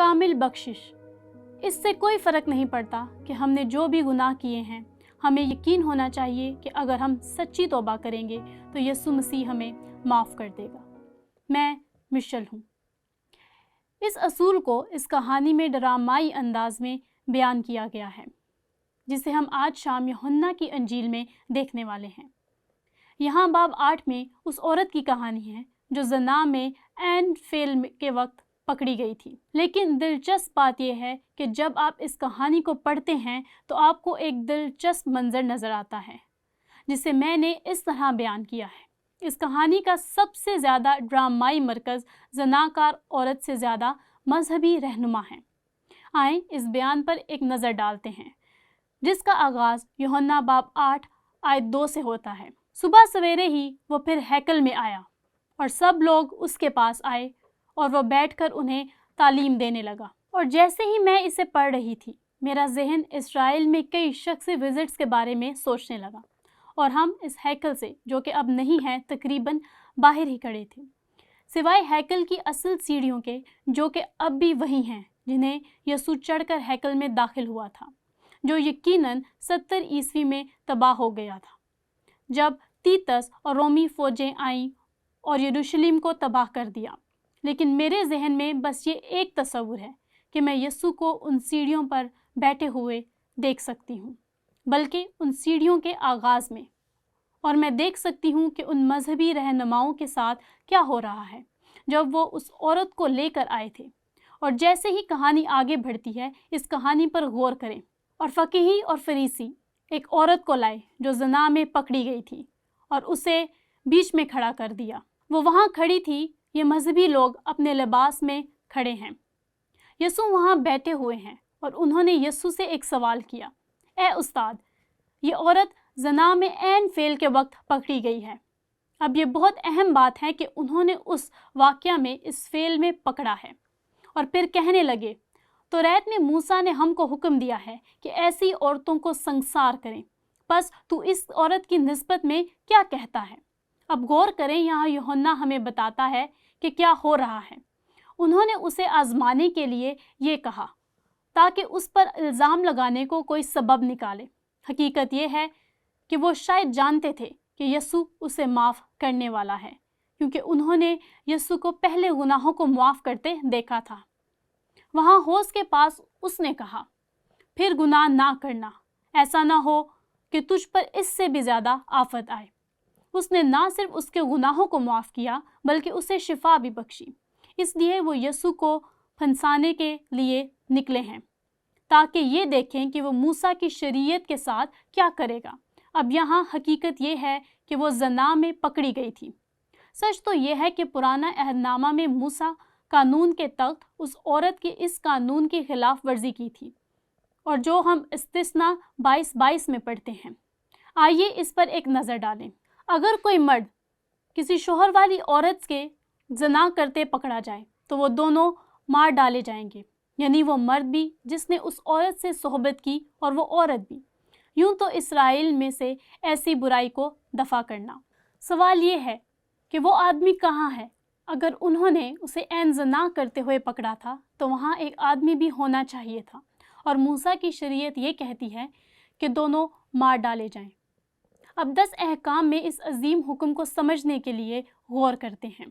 کامل بخشش۔ اس سے کوئی فرق نہیں پڑتا کہ ہم نے جو بھی گناہ کیے ہیں، ہمیں یقین ہونا چاہیے کہ اگر ہم سچی توبہ کریں گے تو یسوع مسیح ہمیں معاف کر دے گا۔ میں مشل ہوں۔ اس اصول کو اس کہانی میں ڈرامائی انداز میں بیان کیا گیا ہے، جسے ہم آج شام یوحنا کی انجیل میں دیکھنے والے ہیں۔ یہاں باب 8 میں اس عورت کی کہانی ہے جو زنا میں عین فعل کے وقت پکڑی گئی تھی۔ لیکن دلچسپ بات یہ ہے کہ جب آپ اس کہانی کو پڑھتے ہیں تو آپ کو ایک دلچسپ منظر نظر آتا ہے، جسے میں نے اس طرح بیان کیا ہے۔ اس کہانی کا سب سے زیادہ ڈرامائی مرکز زناکار عورت سے زیادہ مذہبی رہنما ہے۔ آئیں اس بیان پر ایک نظر ڈالتے ہیں، جس کا آغاز یوحنا باب 8 آیت 2 سے ہوتا ہے۔ صبح سویرے ہی وہ پھر ہیکل میں آیا اور سب لوگ اس کے پاس آئے اور وہ بیٹھ کر انہیں تعلیم دینے لگا۔ اور جیسے ہی میں اسے پڑھ رہی تھی، میرا ذہن اسرائیل میں کئی شخصی وزٹس کے بارے میں سوچنے لگا، اور ہم اس ہیکل سے، جو کہ اب نہیں ہے، تقریباً باہر ہی کھڑے تھے، سوائے ہیکل کی اصل سیڑھیوں کے، جو کہ اب بھی وہی ہیں جنہیں یسوع چڑھ کر ہیکل میں داخل ہوا تھا، جو یقیناً 70 عیسوی میں تباہ ہو گیا تھا، جب تیتس اور رومی فوجیں آئیں اور یروشلم کو تباہ کر دیا۔ لیکن میرے ذہن میں بس یہ ایک تصور ہے کہ میں یسوع کو ان سیڑھیوں پر بیٹھے ہوئے دیکھ سکتی ہوں، بلکہ ان سیڑھیوں کے آغاز میں، اور میں دیکھ سکتی ہوں کہ ان مذہبی رہنماؤں کے ساتھ کیا ہو رہا ہے جب وہ اس عورت کو لے کر آئے تھے۔ اور جیسے ہی کہانی آگے بڑھتی ہے، اس کہانی پر غور کریں۔ اور فقیہی اور فریسی ایک عورت کو لائے جو زنا میں پکڑی گئی تھی اور اسے بیچ میں کھڑا کر دیا۔ وہ وہاں کھڑی تھی، یہ مذہبی لوگ اپنے لباس میں کھڑے ہیں، یسوع وہاں بیٹھے ہوئے ہیں، اور انہوں نے یسوع سے ایک سوال کیا، اے استاد، یہ عورت زنا میں عین فعل کے وقت پکڑی گئی ہے۔ اب یہ بہت اہم بات ہے کہ انہوں نے اس واقعہ میں اس فعل میں پکڑا ہے، اور پھر کہنے لگے، توریت میں موسیٰ نے ہم کو حکم دیا ہے کہ ایسی عورتوں کو سنسار کریں، پس تو اس عورت کی نسبت میں کیا کہتا ہے؟ اب غور کریں، یہاں یوحنا ہمیں بتاتا ہے کہ کیا ہو رہا ہے۔ انہوں نے اسے آزمانے کے لیے یہ کہا تاکہ اس پر الزام لگانے کو کوئی سبب نکالے۔ حقیقت یہ ہے کہ وہ شاید جانتے تھے کہ یسوع اسے معاف کرنے والا ہے، کیونکہ انہوں نے یسوع کو پہلے گناہوں کو معاف کرتے دیکھا تھا۔ وہاں حوض کے پاس اس نے کہا، پھر گناہ نہ کرنا، ایسا نہ ہو کہ تجھ پر اس سے بھی زیادہ آفت آئے۔ اس نے نہ صرف اس کے گناہوں کو معاف کیا بلکہ اسے شفا بھی بخشی۔ اس لیے وہ یسوع کو پھنسانے کے لیے نکلے ہیں، تاکہ یہ دیکھیں کہ وہ موسیٰ کی شریعت کے ساتھ کیا کرے گا۔ اب یہاں حقیقت یہ ہے کہ وہ زنا میں پکڑی گئی تھی۔ سچ تو یہ ہے کہ پرانا عہد نامہ میں موسیٰ قانون کے تحت اس عورت کے اس قانون کی خلاف ورزی کی تھی، اور جو ہم استثنا 22 میں پڑھتے ہیں۔ آئیے اس پر ایک نظر ڈالیں۔ اگر کوئی مرد کسی شوہر والی عورت کے زنا کرتے پکڑا جائے تو وہ دونوں مار ڈالے جائیں گے، یعنی وہ مرد بھی جس نے اس عورت سے صحبت کی اور وہ عورت بھی۔ یوں تو اسرائیل میں سے ایسی برائی کو دفع کرنا۔ سوال یہ ہے کہ وہ آدمی کہاں ہے؟ اگر انہوں نے اسے عین زنا کرتے ہوئے پکڑا تھا تو وہاں ایک آدمی بھی ہونا چاہیے تھا، اور موسیٰ کی شریعت یہ کہتی ہے کہ دونوں مار ڈالے جائیں۔ اب 10 احکام میں اس عظیم حکم کو سمجھنے کے لیے غور کرتے ہیں۔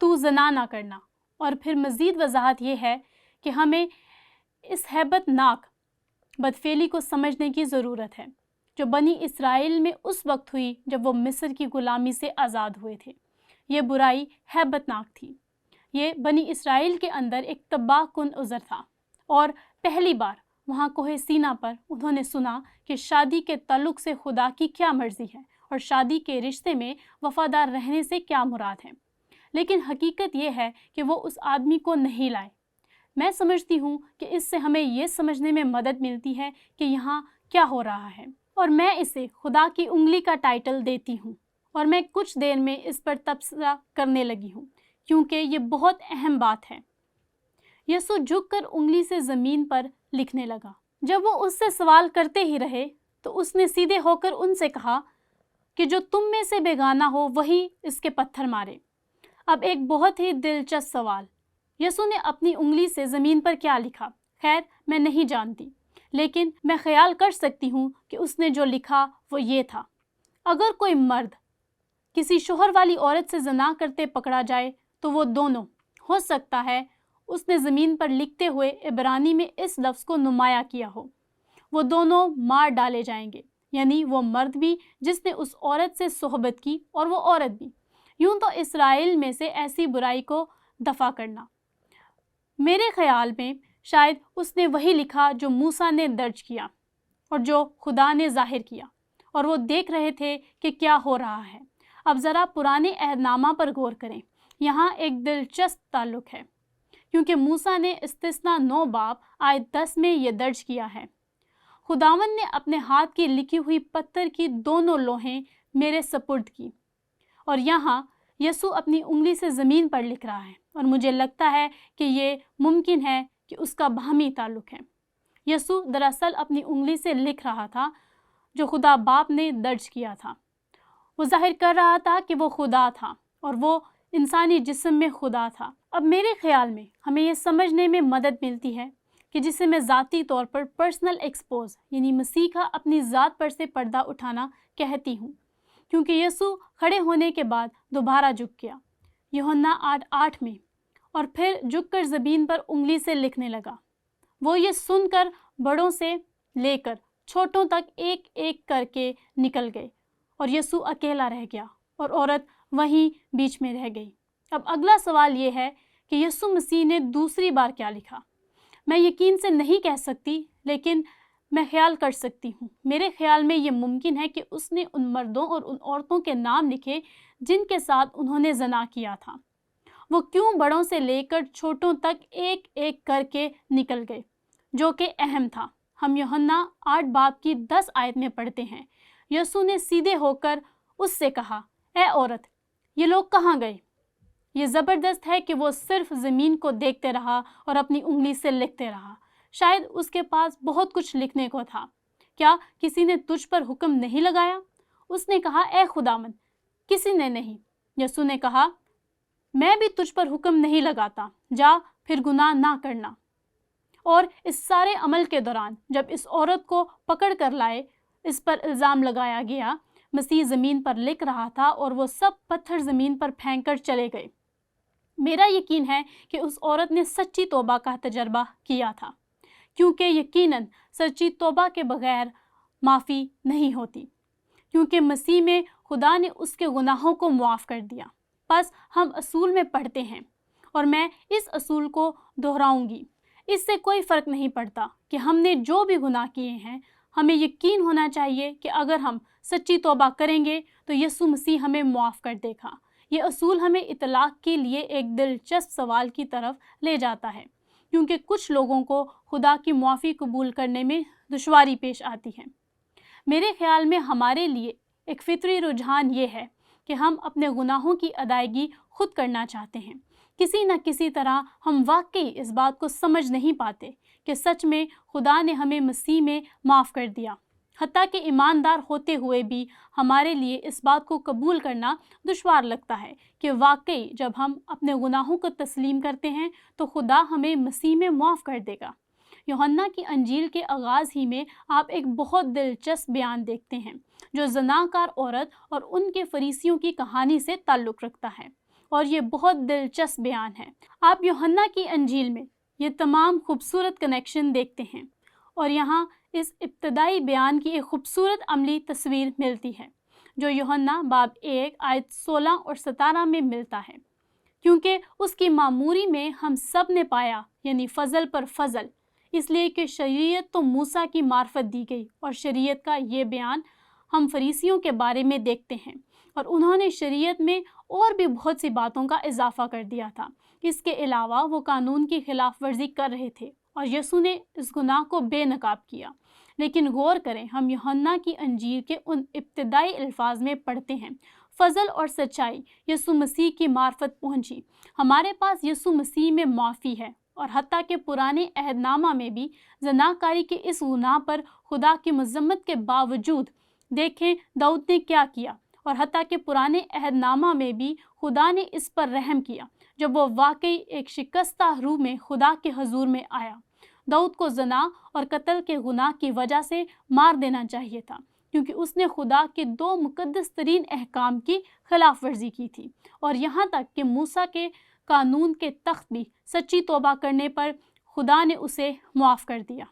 تو زنا نہ کرنا، اور پھر مزید وضاحت یہ ہے کہ ہمیں اس ہیبت ناک بدفعلی کو سمجھنے کی ضرورت ہے جو بنی اسرائیل میں اس وقت ہوئی جب وہ مصر کی غلامی سے آزاد ہوئے تھے۔ یہ برائی ہیبت ناک تھی۔ یہ بنی اسرائیل کے اندر ایک تباہ کن عذر تھا، اور پہلی بار وہاں کوہ سینا پر انہوں نے سنا کہ شادی کے تعلق سے خدا کی کیا مرضی ہے اور شادی کے رشتے میں وفادار رہنے سے کیا مراد ہے۔ لیکن حقیقت یہ ہے کہ وہ اس آدمی کو نہیں لائے۔ میں سمجھتی ہوں کہ اس سے ہمیں یہ سمجھنے میں مدد ملتی ہے کہ یہاں کیا ہو رہا ہے، اور میں اسے خدا کی انگلی کا ٹائٹل دیتی ہوں، اور میں کچھ دیر میں اس پر تبصرہ کرنے لگی ہوں کیونکہ یہ بہت اہم بات ہے۔ یسوع جھک کر انگلی سے زمین پر لکھنے لگا۔ جب وہ اس سے سوال کرتے ہی رہے تو اس نے سیدھے ہو کر ان سے کہا کہ جو تم میں سے بیگانہ ہو وہی اس کے پتھر مارے۔ اب ایک بہت ہی دلچسپ سوال یسوع نے اپنی انگلی سے زمین پر کیا لکھا؟ خیر، میں نہیں جانتی، لیکن میں خیال کر سکتی ہوں کہ اس نے جو لکھا وہ یہ تھا: اگر کوئی مرد کسی شوہر والی عورت سے زنا کرتے پکڑا جائے تو وہ دونوں، ہو سکتا ہے اس نے زمین پر لکھتے ہوئے عبرانی میں اس لفظ کو نمایاں کیا ہو، وہ دونوں مار ڈالے جائیں گے، یعنی وہ مرد بھی جس نے اس عورت سے صحبت کی اور وہ عورت بھی۔ یوں تو اسرائیل میں سے ایسی برائی کو دفع کرنا۔ میرے خیال میں شاید اس نے وہی لکھا جو موسیٰ نے درج کیا اور جو خدا نے ظاہر کیا، اور وہ دیکھ رہے تھے کہ کیا ہو رہا ہے۔ اب ذرا پرانے عہد نامہ پر غور کریں۔ یہاں ایک دلچسپ تعلق ہے، کیونکہ موسیٰ نے استثنا 9 باب آیت 10 میں یہ درج کیا ہے: خداوند نے اپنے ہاتھ کی لکھی ہوئی پتھر کی دونوں لوحیں میرے سپرد کی۔ اور یہاں یسوع اپنی انگلی سے زمین پر لکھ رہا ہے، اور مجھے لگتا ہے کہ یہ ممکن ہے کہ اس کا باہمی تعلق ہے۔ یسوع دراصل اپنی انگلی سے لکھ رہا تھا جو خدا باپ نے درج کیا تھا۔ وہ ظاہر کر رہا تھا کہ وہ خدا تھا اور وہ انسانی جسم میں خدا تھا۔ اب میرے خیال میں ہمیں یہ سمجھنے میں مدد ملتی ہے کہ جسے میں ذاتی طور پر پرسنل ایکسپوز یعنی مسیح کا اپنی ذات پر سے پردہ اٹھانا کہتی ہوں، کیونکہ یسوع کھڑے ہونے کے بعد دوبارہ جھک گیا یوحنا 8:8 میں، اور پھر جھک کر زمین پر انگلی سے لکھنے لگا۔ وہ یہ سن کر بڑوں سے لے کر چھوٹوں تک ایک ایک کر کے نکل گئے، اور یسوع اکیلا رہ گیا اور عورت وہیں بیچ میں رہ گئی۔ اب اگلا سوال یہ ہے کہ یسوع مسیح نے دوسری بار کیا لکھا؟ میں یقین سے نہیں کہہ سکتی، لیکن میں خیال کر سکتی ہوں۔ میرے خیال میں یہ ممکن ہے کہ اس نے ان مردوں اور ان عورتوں کے نام لکھے جن کے ساتھ انہوں نے زنا کیا تھا۔ وہ کیوں بڑوں سے لے کر چھوٹوں تک ایک ایک کر کے نکل گئے، جو کہ اہم تھا۔ ہم یوحنا 8 باب کی 10 آیت میں پڑھتے ہیں: یسوع نے سیدھے ہو کر اس سے کہا، اے عورت، یہ لوگ کہاں گئے؟ یہ زبردست ہے کہ وہ صرف زمین کو دیکھتے رہا اور اپنی انگلی سے لکھتے رہا۔ شاید اس کے پاس بہت کچھ لکھنے کو تھا۔ کیا کسی نے تجھ پر حکم نہیں لگایا؟ اس نے کہا، اے خداوند، کسی نے نہیں۔ یسوع نے کہا، میں بھی تجھ پر حکم نہیں لگاتا، جا پھر گناہ نہ کرنا۔ اور اس سارے عمل کے دوران جب اس عورت کو پکڑ کر لائے، اس پر الزام لگایا گیا، مسیح زمین پر لکھ رہا تھا اور وہ سب پتھر زمین پر پھینک کر چلے گئے۔ میرا یقین ہے کہ اس عورت نے سچی توبہ کا تجربہ کیا تھا، کیونکہ یقیناً سچی توبہ کے بغیر معافی نہیں ہوتی، کیونکہ مسیح میں خدا نے اس کے گناہوں کو معاف کر دیا۔ بس ہم اصول میں پڑھتے ہیں، اور میں اس اصول کو دہراؤں گی۔ اس سے کوئی فرق نہیں پڑتا کہ ہم نے جو بھی گناہ کیے ہیں، ہمیں یقین ہونا چاہیے کہ اگر ہم سچی توبہ کریں گے تو یسوع مسیح ہمیں معاف کر دے گا۔ یہ اصول ہمیں اطلاق کے لیے ایک دلچسپ سوال کی طرف لے جاتا ہے، کیونکہ کچھ لوگوں کو خدا کی معافی قبول کرنے میں دشواری پیش آتی ہے۔ میرے خیال میں ہمارے لیے ایک فطری رجحان یہ ہے کہ ہم اپنے گناہوں کی ادائیگی خود کرنا چاہتے ہیں۔ کسی نہ کسی طرح ہم واقعی اس بات کو سمجھ نہیں پاتے کہ سچ میں خدا نے ہمیں مسیح میں معاف کر دیا۔ حتیٰ کہ ایماندار ہوتے ہوئے بھی ہمارے لیے اس بات کو قبول کرنا دشوار لگتا ہے کہ واقعی جب ہم اپنے گناہوں کو تسلیم کرتے ہیں تو خدا ہمیں مسیح میں معاف کر دے گا۔ یوحنا کی انجیل کے آغاز ہی میں آپ ایک بہت دلچسپ بیان دیکھتے ہیں جو زناکار عورت اور ان کے فریسیوں کی کہانی سے تعلق رکھتا ہے، اور یہ بہت دلچسپ بیان ہے۔ آپ یوحنا کی انجیل میں یہ تمام خوبصورت کنیکشن دیکھتے ہیں، اور یہاں اس ابتدائی بیان کی ایک خوبصورت عملی تصویر ملتی ہے جو یوحنا باب 1 آیت 16 اور 17 میں ملتا ہے، کیونکہ اس کی معموری میں ہم سب نے پایا، یعنی فضل پر فضل، اس لیے کہ شریعت تو موسیٰ کی معرفت دی گئی، اور شریعت کا یہ بیان ہم فریسیوں کے بارے میں دیکھتے ہیں، اور انہوں نے شریعت میں اور بھی بہت سی باتوں کا اضافہ کر دیا تھا۔ اس کے علاوہ وہ قانون کی خلاف ورزی کر رہے تھے، اور یسوع نے اس گناہ کو بے نقاب کیا۔ لیکن غور کریں، ہم یوحنا کی انجیل کے ان ابتدائی الفاظ میں پڑھتے ہیں، فضل اور سچائی یسوع مسیح کی معرفت پہنچی۔ ہمارے پاس یسوع مسیح میں معافی ہے، اور حتیٰ کہ پرانے عہد نامہ میں بھی زناکاری کے اس گناہ پر خدا کی مذمت کے باوجود دیکھیں داؤد نے کیا کیا، اور حتیٰ کہ پرانے عہد نامہ میں بھی خدا نے اس پر رحم کیا جب وہ واقعی ایک شکستہ روح میں خدا کے حضور میں آیا۔ داؤد کو زنا اور قتل کے گناہ کی وجہ سے مار دینا چاہیے تھا، کیونکہ اس نے خدا کے 2 مقدس ترین احکام کی خلاف ورزی کی تھی، اور یہاں تک کہ موسیٰ کے قانون کے تخت بھی سچی توبہ کرنے پر خدا نے اسے معاف کر دیا۔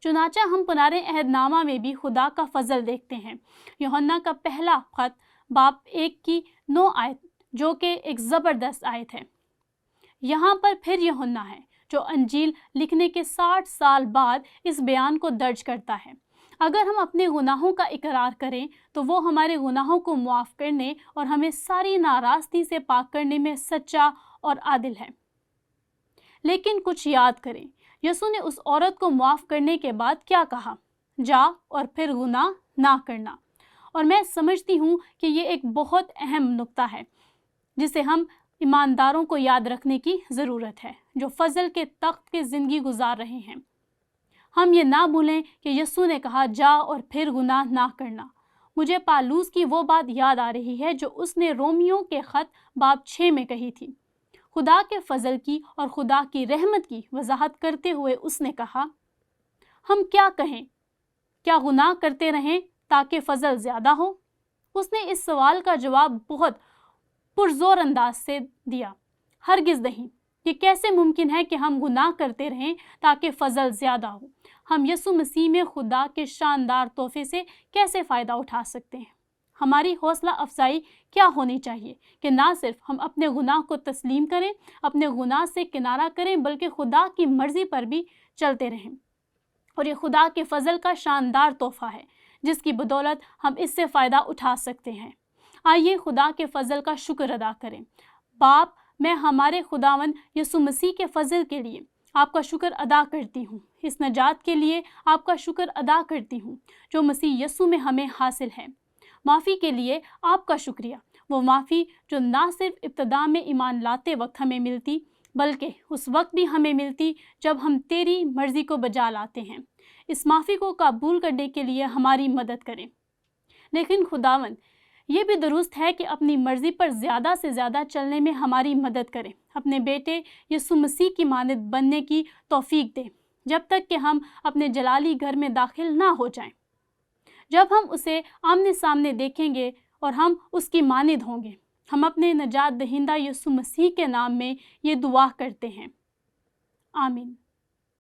چنانچہ ہم پرانے عہد نامہ میں بھی خدا کا فضل دیکھتے ہیں۔ یوحنا کا پہلا خط باب 1 کی 9 آیت، جو کہ ایک زبردست آیت ہے۔ یہاں پر پھر یوحنا ہے جو انجیل لکھنے کے 60 سال بعد اس بیان کو درج کرتا ہے۔ اگر ہم اپنے گناہوں کا اقرار کریں تو وہ ہمارے گناہوں کو معاف کرنے اور ہمیں ساری ناراستی سے پاک کرنے میں سچا اور عادل ہے۔ لیکن کچھ یاد کریں، یسوع نے اس عورت کو معاف کرنے کے بعد کیا کہا؟ جا اور پھر گناہ نہ کرنا۔ اور میں سمجھتی ہوں کہ یہ ایک بہت اہم نقطہ ہے جسے ہم ایمانداروں کو یاد رکھنے کی ضرورت ہے، جو فضل کے تخت کی زندگی گزار رہے ہیں۔ ہم یہ نہ بھولیں کہ یسوع نے کہا جا اور پھر گناہ نہ کرنا۔ مجھے پالوس کی وہ بات یاد آ رہی ہے جو اس نے رومیوں کے خط باب 6 میں کہی تھی۔ خدا کے فضل کی اور خدا کی رحمت کی وضاحت کرتے ہوئے اس نے کہا، ہم کیا کہیں؟ کیا گناہ کرتے رہیں تاکہ فضل زیادہ ہو؟ اس نے اس سوال کا جواب بہت پرزور انداز سے دیا، ہرگز نہیں۔ یہ کیسے ممکن ہے کہ ہم گناہ کرتے رہیں تاکہ فضل زیادہ ہو؟ ہم یسوع مسیح میں خدا کے شاندار تحفے سے کیسے فائدہ اٹھا سکتے ہیں؟ ہماری حوصلہ افزائی کیا ہونی چاہیے کہ نہ صرف ہم اپنے گناہ کو تسلیم کریں، اپنے گناہ سے کنارہ کریں، بلکہ خدا کی مرضی پر بھی چلتے رہیں۔ اور یہ خدا کے فضل کا شاندار تحفہ ہے جس کی بدولت ہم اس سے فائدہ اٹھا سکتے ہیں۔ آئیے خدا کے فضل کا شکر ادا کریں۔ باپ، میں ہمارے خداوند یسوع مسیح کے فضل کے لیے آپ کا شکر ادا کرتی ہوں، اس نجات کے لیے آپ کا شکر ادا کرتی ہوں جو مسیح یسوع میں ہمیں حاصل ہے۔ معافی کے لیے آپ کا شکریہ، وہ معافی جو نہ صرف ابتدا میں ایمان لاتے وقت ہمیں ملتی، بلکہ اس وقت بھی ہمیں ملتی جب ہم تیری مرضی کو بجا لاتے ہیں۔ اس معافی کو قبول کرنے کے لیے ہماری مدد کریں۔ لیکن خداوند، یہ بھی درست ہے کہ اپنی مرضی پر زیادہ سے زیادہ چلنے میں ہماری مدد کریں۔ اپنے بیٹے یسوع مسیح کی مانند بننے کی توفیق دے جب تک کہ ہم اپنے جلالی گھر میں داخل نہ ہو جائیں، جب ہم اسے آمنے سامنے دیکھیں گے اور ہم اس کی مانند ہوں گے۔ ہم اپنے نجات دہندہ یسوع مسیح کے نام میں یہ دعا کرتے ہیں، آمین۔